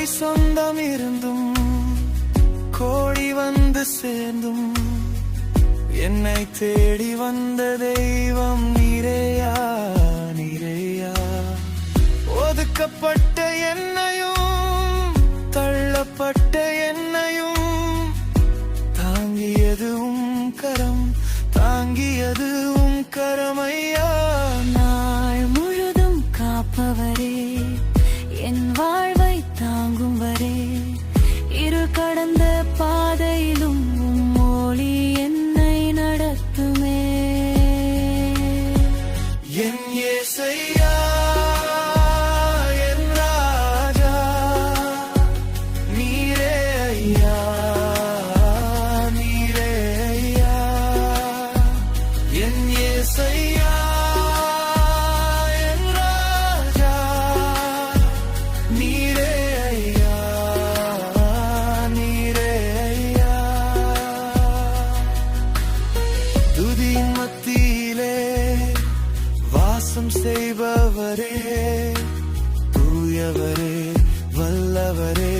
சொந்தம் இருந்தும் கோடி வந்து சேர்ந்தும் என்னை தேடி வந்த தெய்வம் நீரேயா நீரேயா. ஒதுக்கப்பட்ட என்னையும் தள்ளப்பட்ட என்னையும் தாங்கியதும் கரம் தாங்கியதும் கரமையா. நாள் முழுதும் காப்பவரே, என் வாழ்வை தாங்கும் வரே, இரு கடந்த பாதையிலும் மொழி என்னை நடத்துமே. என் இயேசையா என் ராஜா நீரே ஐயா நீரே ஐயா. என் இயேசையா என் ராஜா நீரே ஐயா நீரே ஐயா. துதியின் மத்தியிலே வாசம் செய்பவரே, தூயவரே, வல்லவரே,